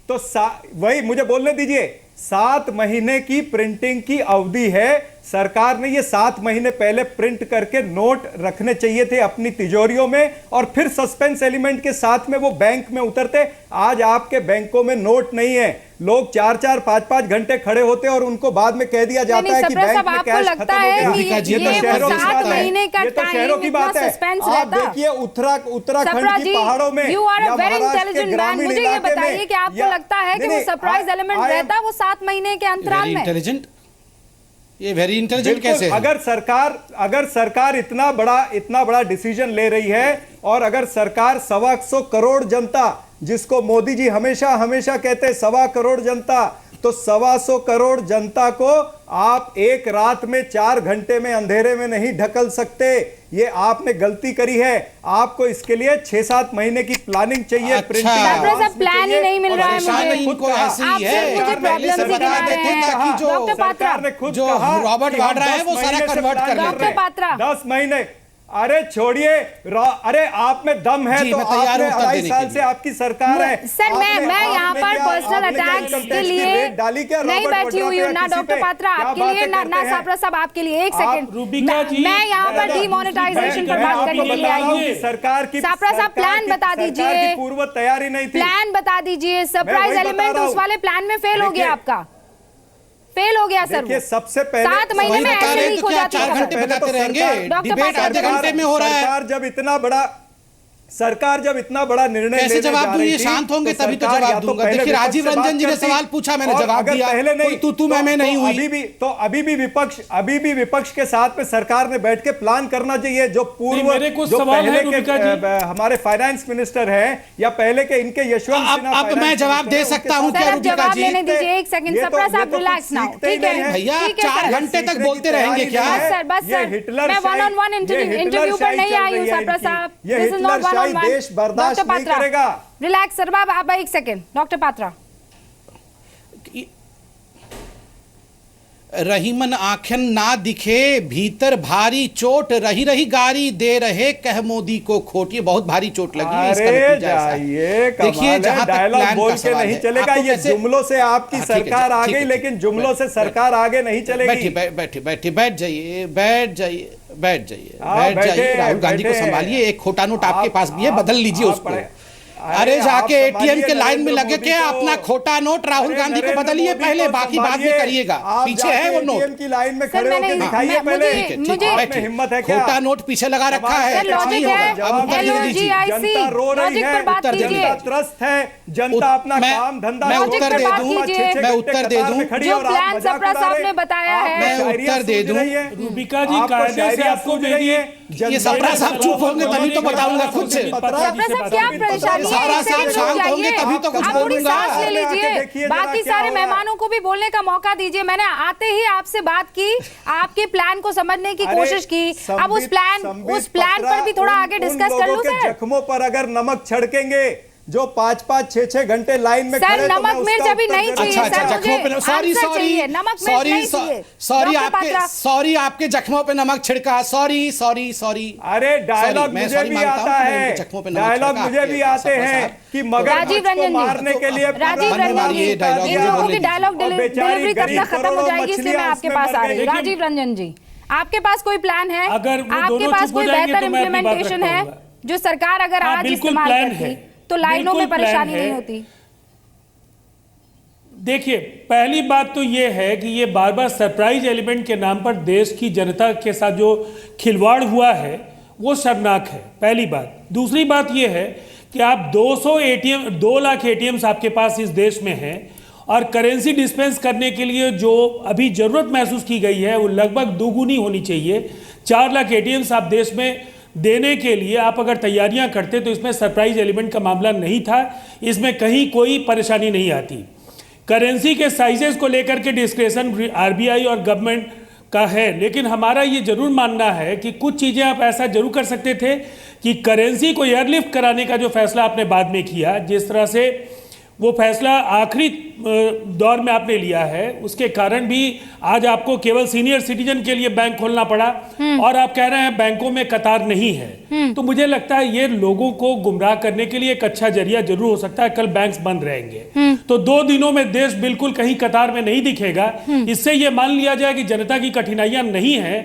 तो वही मुझे बोलने दीजिए, 7 महीने की प्रिंटिंग की अवधि है। सरकार ने ये 7 महीने पहले प्रिंट करके नोट रखने चाहिए थे अपनी तिजोरियों में, और फिर सस्पेंस एलिमेंट के साथ में वो बैंक में उतरते। आज आपके बैंकों में नोट नहीं है, लोग 4-4, 5-5 घंटे खड़े होते और उनको बाद में कह दिया जाता है कि बैंक में कैश खत्म हो गया। ये तो शहरों की बात है, ये तो शहरों की बात है। आप देखिए उत्तराखंड की पहाड़ों में या महाराष्ट्र के ग्रामीण इलाके में, बताइए कि आपको लगता है कि वो सरप्राइज एलिमेंट रहता वो 7 महीने के अंतराल में? ये वेरी इंटेलिजेंट कैसे है? अगर सरकार इतना बड़ा डिसीजन ले रही है, और अगर सरकार 125 करोड़ जनता, जिसको मोदी जी हमेशा कहते हैं 1.25 करोड़ जनता, तो 125 करोड़ जनता को आप एक रात में 4 घंटे में अंधेरे में नहीं ढकल सकते। ये आपने गलती करी है। आपको इसके लिए 6-7 महीने की प्लानिंग चाहिए। प्लान ही नहीं मिल रहा है मुझे। जो रॉबर्ट वाड्रा है वो सारा कन्वर्ट कर लेते हैं। 10 महीने, अरे छोड़िए, अरे आप में दम है तो आपने 2.5 साल से आपकी सरकार है। सर मैं यहाँ पर पर्सनल अटैक्स के लिए नहीं बैठी हुई हूँ, ना डॉक्टर पात्रा आपके लिए, ना सापरा साहब आपके लिए। एक सेकंड, मैं यहाँ पर डिमोनेटाइजेशन पर बात करने के लिए आई हूँ। सरकार की सापरा साहब प्लान बता दीजिए, पूर्व तैयारी नहीं थी। प्लान बता दीजिए। सरप्राइज एलिमेंट उस वाले प्लान में फेल हो गया, आपका फेल हो गया सर। देखिए सबसे पहले 7 महीने में ऐसे लीक हो जाती है। 4 घंटे बताते रहेंगे, डिबेट आधे घंटे में हो रहा है। सरकार जब इतना बड़ा निर्णय कैसे जवाब दूं? ये शांत होंगे तभी तो जवाब दूंगा। देखिए राजीव रंजन जी ने सवाल पूछा, मैंने जवाब दिया, कोई तू मैं नहीं हुई। अभी भी विपक्ष के साथ में सरकार ने बैठ के प्लान करना चाहिए। जो पहले के हमारे फाइनेंस मिनिस्टर हैं या पहले के इनके यशवंत सिन्हा, अब मैं जवाब दे सकता हूं क्या रुबिका जी? एक सेकंड सप्रा साहब, रिलैक्स नाउ, ठीक है भैया। 4 घंटे तक बोलते रहेंगे क्या? बस सर मैं 1-on-1 इंटरव्यू पर नहीं आई हूं सप्रा साहब। दिस इज नॉट तानाशाही देश बर्दाश्त नहीं करेगा। रिलैक्स सर, आप एक सेकेंड। डॉक्टर पात्रा, रहीमन आँखन ना दिखे भीतर भारी चोट, रही रही गारी दे रहे कह मोदी को खोट। ये बहुत भारी चोट लगी है, इसका नतीजा ऐसा है। देखिए जहां तक डायलॉग प्लान बोल का के सवाल नहीं है, चलेगा, आपको ये कैसे- जुमलों से आपकी हाँ, ठीक है, सरकार आ ठीक गई, है, लेकिन जुमलों से सरकार आगे नहीं चलेगी। बैठ जाइए, बैठ जाइए, हाँ, बैठ जाइए। बैठे, राहुल गांधी को बैठे। संभालिए। एक खोटा नोट आपके पास भी है, बदल लीजिए उसको। अरे अरे जाके आप एटीएम के लाइन में नरेंद्र लगे मोदी के को- अपना खोटा नोट राहुल अरे गांधी को नरेंद्र बदलिए मोदी पहले, को बाकी बाद में संभालिए। करिएगा। आप पीछे है वो जाके नोट। ATM की लाइन में सर, खड़े मैंने- होकर दिखाइए मैं- पहले। मुझे- मुझे- आप में हिम्मत है क्या? खोटा नोट पीछे लगा रखा है, सर, लॉजिक नहीं है, होगा। अब उत्तर दे दीजिए। जनता रो रही लॉजिक है, पर बात कीजिए। जनता त्रस्त है, जनता अपना काम धंधा मैं छोड़ उत्तर के दे पाँच- दूं, पाँच, छह- छह मैं घंटे उत्तर दे कतार दूं। में खड़ी जो और आप प्लान मजाक सप्रा उड़ा साहब रहे ने हैं। बताया आप है। मैं शायरियां उत्तर दे सूझ दूं। रही है। रूबिका जी, आपको कायदे से शायरियां आपको सूझ रही है। ये सप्रा साहब चुप होंगे तभी तो बताऊंगा खुद से। सप्रा साहब क्या परेशानी है? सप्रा एक साहब सेकंड शांत रुक होंगे जाइए। तभी तो कुछ आप थोड़ी बोलूंगा। सांस ले लीजिए, देखिए बाकी जरा सारे क्या हो रहा है। मेहमानों को भी बोलने का मौका दीजिए। मैंने आते ही आपसे बात की, आपके प्लान को समझने की कोशिश की। अब उस प्लान पर भी थोड़ा आगे डिस्कस कर लूं सर। जख्मों पर अगर नमक छिड़केंगे, जो 5-5, 6-6 घंटे लाइन में सर, खड़े, तो मैं नमक मिर्च उसका अभी उत्तर नहीं दे चाहिए। दूंगा। अच्छा, सर, जख्मों पे मुझे सॉरी आंसर सॉरी चाहिए, नमक मिर्च नहीं चाहिए। डॉक्टर पात्रा। सॉरी आपके जख्मों पे नमक छिड़का, सॉरी। अरे डायलॉग मुझे भी आता है, डायलॉग मुझे भी आते हैं कि मगर राजीव रंजन जी, मारने के लिए राजीव रंजन जी, इन लोगों की डायलॉग डिलीवरी तब तक खत्म हो जाएगी, इसलिए मैं आपके पास आ रही हूँ। राजीव रंजन जी, आपके पास कोई प्लान है? अगर वो आपके दोनों पास चुप हो कोई जाएंगे बेहतर तो मैं अपनी बात इम्प्लीमेंटेशन रख है पाऊंगा। जो सरकार अगर हाँ, आज बिल्कुल इस्तेमाल प्लान करती है, तो लाइनों में बिल्कुल प्लान परेशानी है। नहीं होती? देखिए, पहली बात तो ये है कि ये बार बार सरप्राइज एलिमेंट के नाम पर देश की जनता के साथ जो खिलवाड़ हुआ है वो शर्मनाक है, पहली बात। दूसरी बात ये है कि आप 2 लाख एटीएम्स आपके पास इस देश में हैं और करेंसी डिस्पेंस करने के लिए जो अभी जरूरत महसूस की गई है वो लगभग दोगुनी होनी चाहिए। 4 लाख एटीएम्स आप देश में देने के लिए आप अगर तैयारियां करते तो इसमें सरप्राइज एलिमेंट का मामला नहीं था, इसमें कहीं कोई परेशानी नहीं आती। करेंसी के साइजेस को लेकर के डिस्क्रेशन आरबीआई और गवर्नमेंट का है, लेकिन हमारा ये जरूर मानना है कि कुछ चीज़ें आप ऐसा जरूर कर सकते थे कि करेंसी को एयरलिफ्ट कराने का जो फैसला आपने बाद में किया, जिस तरह से वो फैसला आखिरी दौर में आपने लिया है, उसके कारण भी आज आपको केवल सीनियर सिटीजन के लिए बैंक खोलना पड़ा और आप कह रहे हैं बैंकों में कतार नहीं है। तो मुझे लगता है ये लोगों को गुमराह करने के लिए एक अच्छा जरिया जरूर हो सकता है। कल बैंक्स बंद रहेंगे तो 2 दिनों में देश बिल्कुल कहीं कतार में नहीं दिखेगा। इससे ये मान लिया जाए कि जनता की कठिनाइयां नहीं है,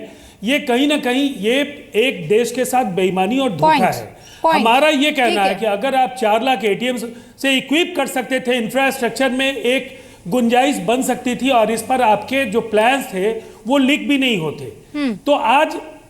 ये कहीं ना कहीं ये एक देश के साथ बेईमानी और धोखा है। हमारा ये कहना है कि अगर आप 4 लाख एटीएम से इक्विप कर सकते थे, इंफ्रास्ट्रक्चर में एक गुंजाइश बन सकती थी और इस पर आपके जो प्लान्स थे वो लीक भी नहीं होते। तो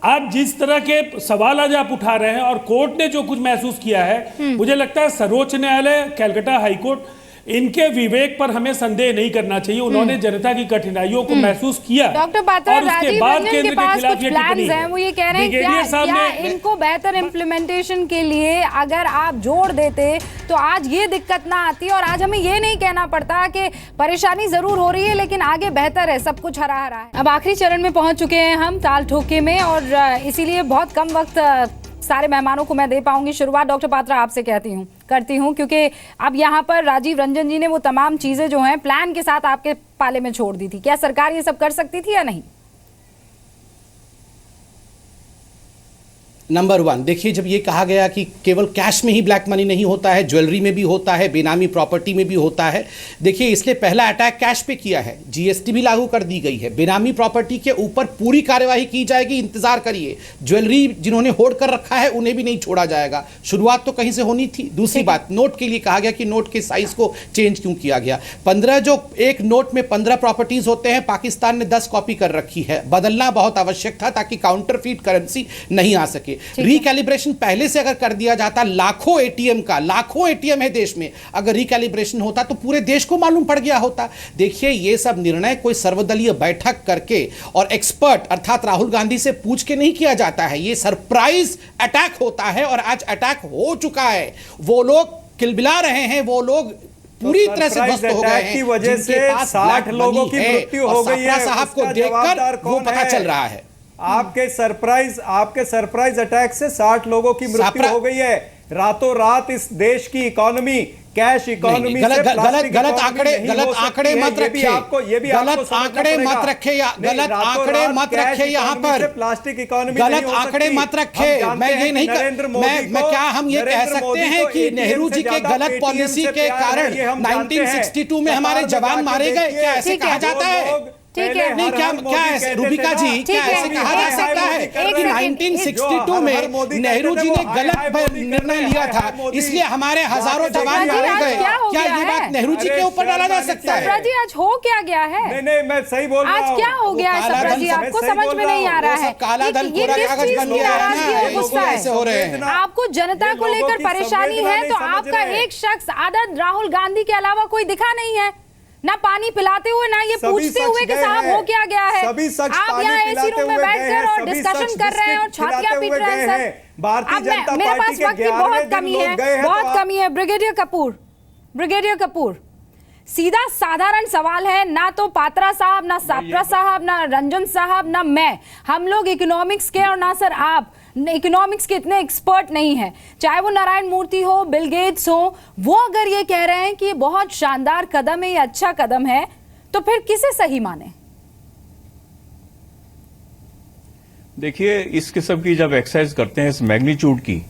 आज जिस तरह के सवाल आज आप उठा रहे हैं और कोर्ट ने जो कुछ महसूस किया है, मुझे लगता है सर्वोच्च न्यायालय, कलकत्ता हाईकोर्ट, इनके विवेक पर हमें संदेह नहीं करना चाहिए। उन्होंने जनता की कठिनाइयों को महसूस किया। डॉक्टर पात्रा, और उसके राजीव बाद रंजन केंद्र के के पास खिलाफ कुछ ये प्लान्स टिप्पणी हैं, वो ये कह रहे हैं ब्रिगेडियर साहब क्या ने इनको बेहतर इम्प्लीमेंटेशन के लिए अगर आप जोड़ देते तो आज ये दिक्कत ना आती और आज हमें ये नहीं कहना पड़ता कि परेशानी जरूर हो रही है लेकिन आगे बेहतर है, सब कुछ हरा हरा है। अब आखिरी चरण में पहुंच चुके हैं हम ताल ठोके में और इसीलिए बहुत कम वक्त सारे मेहमानों को मैं दे पाऊंगी। शुरुआत डॉक्टर पात्रा आपसे करती हूं क्योंकि अब यहाँ पर राजीव रंजन जी ने वो तमाम चीजें जो हैं प्लान के साथ आपके पाले में छोड़ दी थी। क्या सरकार ये सब कर सकती थी या नहीं? नंबर 1, देखिए जब ये कहा गया कि केवल कैश में ही ब्लैक मनी नहीं होता है, ज्वेलरी में भी होता है, बेनामी प्रॉपर्टी में भी होता है। देखिए इसलिए पहला अटैक कैश पे किया है, जीएसटी भी लागू कर दी गई है, बेनामी प्रॉपर्टी के ऊपर पूरी कार्यवाही की जाएगी, इंतजार करिए। ज्वेलरी जिन्होंने होड़ कर रखा है उन्हें भी नहीं छोड़ा जाएगा, शुरुआत तो कहीं से होनी थी। दूसरी बात, नोट के लिए कहा गया कि नोट के साइज को चेंज क्यों किया गया। 15 जो एक नोट में 15 प्रॉपर्टीज होते हैं, पाकिस्तान ने 10 कॉपी कर रखी है, बदलना बहुत आवश्यक था ताकि काउंटरफीट करेंसी नहीं आ सके। रिकैलिब्रेशन पहले से अगर कर दिया जाता, लाखों एटीएम है देश में, अगर रिकैलिब्रेशन होता तो पूरे देश को मालूम पड़ गया होता। देखिए ये सब निर्णय कोई सर्वदलीय बैठक करके और एक्सपर्ट अर्थात राहुल गांधी से पूछ के नहीं किया जाता है, ये सरप्राइज अटैक होता है और आज अटैक हो चुका है। वो लोग किलबिला रहे हैं, वो लोग पूरी तरह से ध्वस्त हो गए हैं की वजह से 60 लोगों की मृत्यु हो गई है। साहब को देखकर वो पता चल रहा है। आपके सरप्राइज अटैक से 60 लोगों की मृत्यु हो गई है। रातों रात इस देश की इकोनॉमी कैश इकोनॉमी गलत आंकड़े मत रखिए, गलत आंकड़े मत रखे, गलत आंकड़े मत रखे यहाँ पर, प्लास्टिक इकोनॉमी गलत आंकड़े मत रखे। मैं ये नहीं मैं क्या हम ये कह सकते हैं कि नेहरू जी के गलत पॉलिसी के कारण 1962 में हमारे जवान मारे गए? क्या ऐसे कहा जाता है? ठीक है, नहीं, क्या ऐसे रूबिका जी, क्या ऐसे कहा जा सकता है कि 1962 में नेहरू जी ने गलत निर्णय लिया था इसलिए हमारे हजारों जवान मारे गए? क्या ये बात नेहरू जी के ऊपर डाला जा सकता है? सप्रा जी, आज हो क्या गया है? नहीं, मैं सही बोल रहा हूं। आज क्या हो गया है सप्रा जी? आपको समझ में नहीं आ रहा है? काला धन पूरा कागज बन गया है, गुस्सा ऐसे हो रहे हैं। आपको जनता को लेकर परेशानी है तो आपका एक शख्स आदत राहुल गांधी के अलावा कोई दिखा नहीं है, ना पानी पिलाते हुए, ना ये पूछते हुए कि साहब हो क्या गया है। आप यहाँ एसी रूम में बैठकर और डिस्कशन कर रहे हैं और छातियां पीट रहे हैं सर। मेरे पास वक्त की बहुत कमी है, बहुत कमी है। ब्रिगेडियर कपूर, सीधा साधारण सवाल है, ना तो पात्रा साहब, ना सप्रा साहब, ना रंजन साहब, ना मैं, हम लोग इकोनॉमिक्स के, और ना सर आप इकोनॉमिक्स के इतने एक्सपर्ट नहीं है। चाहे वो नारायण मूर्ति हो, बिल गेट्स हो, वो अगर ये कह रहे हैं कि ये बहुत शानदार कदम है, ये अच्छा कदम है, तो फिर किसे सही माने? देखिए, इस किस्म की जब एक्सरसाइज करते हैं इस मैग्नीट्यूड की,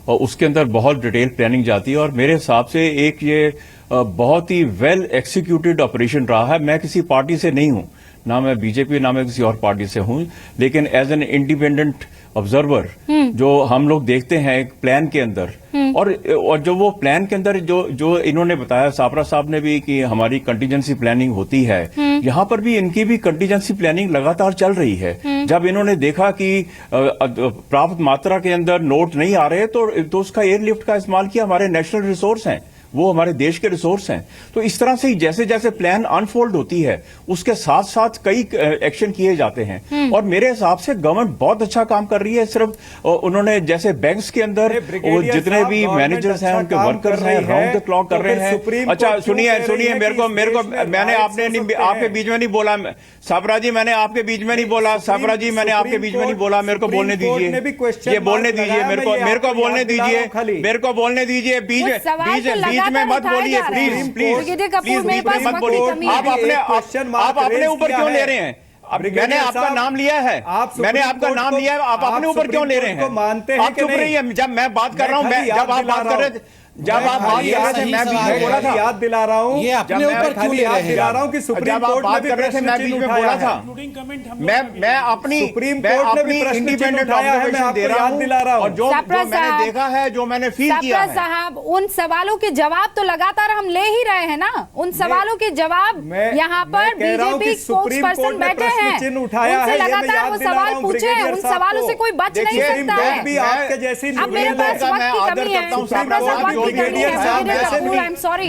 और उसके अंदर बहुत डिटेल प्लानिंग जाती है, और मेरे हिसाब से एक ये बहुत ही वेल एक्सिक्यूटेड ऑपरेशन रहा है। मैं किसी पार्टी से नहीं हूं, ना मैं बीजेपी ना मैं किसी और पार्टी से हूं, लेकिन एज एन इंडिपेंडेंट ऑब्जर्वर जो हम लोग देखते हैं एक प्लान के अंदर, और जो वो प्लान के अंदर जो इन्होंने बताया, सप्रा साहब ने भी, कि हमारी कंटीजेंसी प्लानिंग होती है, यहाँ पर भी इनकी भी कंटीजेंसी प्लानिंग लगातार चल रही है। जब इन्होंने देखा कि प्राप्त मात्रा के अंदर नोट नहीं आ रहे तो उसका एयरलिफ्ट का इस्तेमाल किया। हमारे नेशनल रिसोर्स हैं, वो हमारे देश के रिसोर्स हैं। तो इस तरह से ही जैसे जैसे प्लान अनफोल्ड होती है उसके साथ साथ कई एक्शन किए जाते हैं, और मेरे हिसाब से गवर्नमेंट बहुत अच्छा काम कर रही है। सिर्फ उन्होंने जैसे बैंक्स के अंदर जितने भी मैनेजर्स हैं, उनके वर्कर्स हैं, राउंड द क्लॉक कर रहे हैं। अच्छा सुनिए मेरे को मैंने आपके बीच में नहीं बोला सप्रा जी, मैंने आपके बीच में नहीं बोला सप्रा जी, मैंने आपके बीच में नहीं बोला। मेरे को बोलने दीजिए, ये बोलने दीजिए, मेरे को बोलने दीजिए, बीच में मत बोलिए, प्लीज मत बोलिए। आप अपने ऊपर क्यों ले रहे हैं? मैंने आपका नाम लिया है, मैंने आपका नाम लिया है, आप अपने ऊपर क्यों ले रहे हैं? आप चुप रहिए, जब मैं बात कर रहा हूं, जब आप बात कर रहे थे, मैं बीच में बोला था, याद दिला रहा हूं, ये अपने ऊपर क्यों ले रहे हैं? कि सुप्रीम कोर्ट बात कर रहे थे, मैं बीच में बोला था, मैं अपनी इंडिपेंडेंट ऑब्जर्वेशन दे रहा हूं, और जो मैंने देखा है, जो मैंने फील किया है। साहब, उन सवालों के जवाब तो लगातार हम ले ही रहे हैं ना, उन सवालों के जवाब यहाँ पर बीजेपी स्पोक्सपर्सन बैठे हैं, उनसे लगातार वो सवाल पूछे, उन सवालों से कोई बच नहीं सकता है। अब मेरे पास वक्त की कमी है, ब्रिगेडियर साहब, I'm sorry.